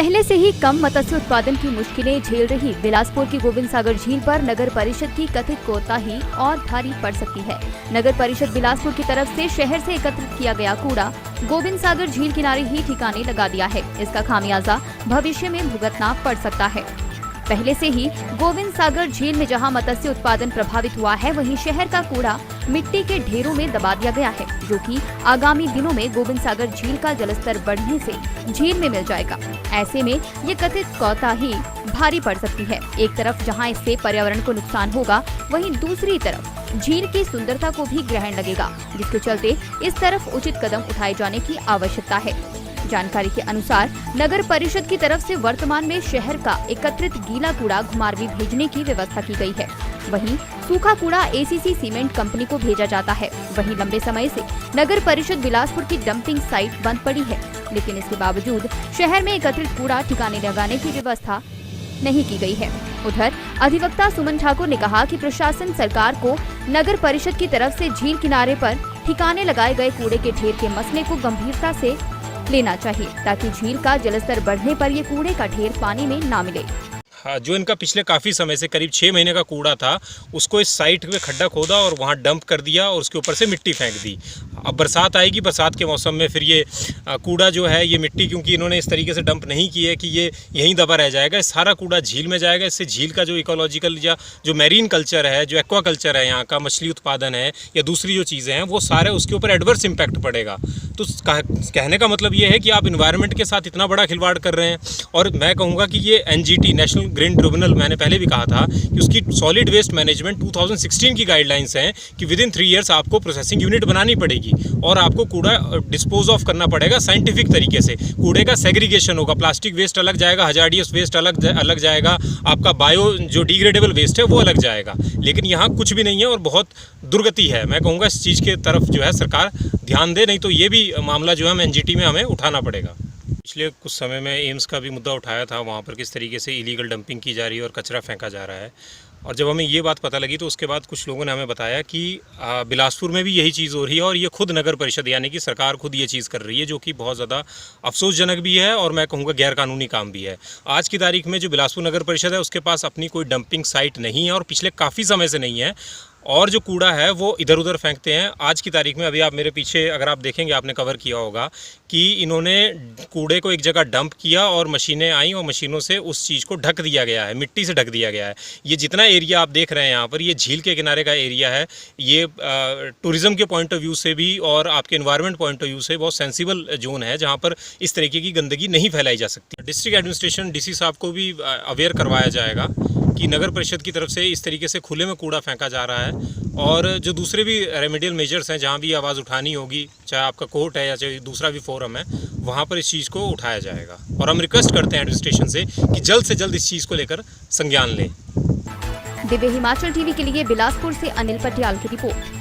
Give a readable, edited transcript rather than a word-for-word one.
पहले से ही कम मत्स्य उत्पादन की मुश्किलें झेल रही बिलासपुर की गोविंद सागर झील पर नगर परिषद की कथित कोताही और भारी पड़ सकती है। नगर परिषद बिलासपुर की तरफ से शहर से एकत्रित किया गया कूड़ा गोविंद सागर झील किनारे ही ठिकाने लगा दिया है। इसका खामियाजा भविष्य में भुगतना पड़ सकता है। पहले से ही गोविंद सागर झील में जहां मत्स्य उत्पादन प्रभावित हुआ है, वहीं शहर का कूड़ा मिट्टी के ढेरों में दबा दिया गया है, जो कि आगामी दिनों में गोविंद सागर झील का जलस्तर बढ़ने से झील में मिल जाएगा। ऐसे में ये कथित कोताही भारी पड़ सकती है। एक तरफ जहां इससे पर्यावरण को नुकसान होगा, वहीं दूसरी तरफ झील की सुंदरता को भी ग्रहण लगेगा, जिसके चलते इस तरफ उचित कदम उठाए जाने की आवश्यकता है। जानकारी के अनुसार नगर परिषद की तरफ से वर्तमान में शहर का एकत्रित गीला कूड़ा घुमारवी भेजने की व्यवस्था की गई है। वहीं सूखा कूड़ा एसीसी सीमेंट कंपनी को भेजा जाता है। वहीं लंबे समय से नगर परिषद बिलासपुर की डंपिंग साइट बंद पड़ी है, लेकिन इसके बावजूद शहर में एकत्रित कूड़ा ठिकाने लगाने की व्यवस्था नहीं की गई है। उधर अधिवक्ता सुमन ठाकुर ने कहा कि प्रशासन सरकार को नगर परिषद की तरफ से झील किनारे पर ठिकाने लगाए गए कूड़े के ढेर के मसले को गंभीरता से लेना चाहिए, ताकि झील का जलस्तर बढ़ने पर ये कूड़े का ढेर पानी में ना मिले। हाँ, जो इनका पिछले काफ़ी समय से करीब 6 महीने का कूड़ा था, उसको इस साइट में खड्डा खोदा और वहाँ डंप कर दिया और उसके ऊपर से मिट्टी फेंक दी। अब बरसात आएगी, बरसात के मौसम में फिर ये कूड़ा जो है, ये मिट्टी क्योंकि इन्होंने इस तरीके से डंप नहीं की है कि ये यहीं दबा रह जाएगा, सारा कूड़ा झील में जाएगा। इससे झील का जो इकोलॉजिकल या जो मैरीन कल्चर है, जो एक्वा कल्चर है, यहाँ का मछली उत्पादन है या दूसरी जो चीज़ें हैं, वो सारे उसके ऊपर एडवर्स इम्पैक्ट पड़ेगा। तो कहने का मतलब ये है कि आप इन्वायरमेंट के साथ इतना बड़ा खिलवाड़ कर रहे हैं। और मैं कहूँगा कि ये NGT नेशनल ग्रीन ट्रिब्यूनल, मैंने पहले भी कहा था कि उसकी सॉलिड वेस्ट मैनेजमेंट 2016 की गाइडलाइंस हैं कि विदिन 3 ईयर्स आपको प्रोसेसिंग यूनिट बनानी पड़ेगी और आपको कूड़ा डिस्पोज ऑफ करना पड़ेगा साइंटिफिक तरीके से। कूड़े का सेग्रीगेशन होगा, प्लास्टिक वेस्ट अलग जाएगा, हजार्डियस वेस्ट अलग जाएगा, आपका बायो जो डिग्रेडेबल वेस्ट है वो अलग जाएगा। लेकिन यहाँ कुछ भी नहीं है और बहुत दुर्गति है। मैं कहूँगा इस चीज़ के तरफ जो है सरकार ध्यान दे, नहीं तो ये भी मामला जो है हम NGT में हमें उठाना पड़ेगा। पिछले कुछ समय में एम्स का भी मुद्दा उठाया था, वहाँ पर किस तरीके से इलीगल डंपिंग की जा रही है और कचरा फेंका जा रहा है। और जब हमें ये बात पता लगी तो उसके बाद कुछ लोगों ने हमें बताया कि बिलासपुर में भी यही चीज़ हो रही है और ये खुद नगर परिषद यानी कि सरकार खुद ये चीज़ कर रही है, जो कि बहुत ज़्यादा अफसोसजनक भी है और मैं कहूँगा गैरकानूनी काम भी है। आज की तारीख में जो बिलासपुर नगर परिषद है, उसके पास अपनी कोई डंपिंग साइट नहीं है और पिछले काफ़ी समय से नहीं है, और जो कूड़ा है वो इधर उधर फेंकते हैं। आज की तारीख में अभी आप मेरे पीछे अगर आप देखेंगे, आपने कवर किया होगा कि इन्होंने कूड़े को एक जगह डंप किया और मशीनें आई और मशीनों से उस चीज़ को ढक दिया गया है, मिट्टी से ढक दिया गया है। ये जितना एरिया आप देख रहे हैं यहाँ पर, ये झील के किनारे का एरिया है। ये टूरिज़्म के पॉइंट ऑफ व्यू से भी और आपके एनवायरनमेंट पॉइंट ऑफ व्यू से बहुत सेंसिबल जोन है, जहाँ पर इस तरीके की गंदगी नहीं फैलाई जा सकती। डिस्ट्रिक्ट एडमिनिस्ट्रेशन DC साहब को भी अवेयर करवाया जाएगा कि नगर परिषद की तरफ से इस तरीके से खुले में कूड़ा फेंका जा रहा है, और जो दूसरे भी रेमेडियल मेजर्स हैं, जहाँ भी आवाज़ उठानी होगी, चाहे आपका कोर्ट है या चाहे दूसरा भी फोरम है, वहाँ पर इस चीज़ को उठाया जाएगा। और हम रिक्वेस्ट करते हैं एडमिनिस्ट्रेशन से कि जल्द से जल्द इस चीज़ को लेकर संज्ञान लें। दिव्य हिमाचल TV के लिए बिलासपुर से अनिल पटियाल की रिपोर्ट।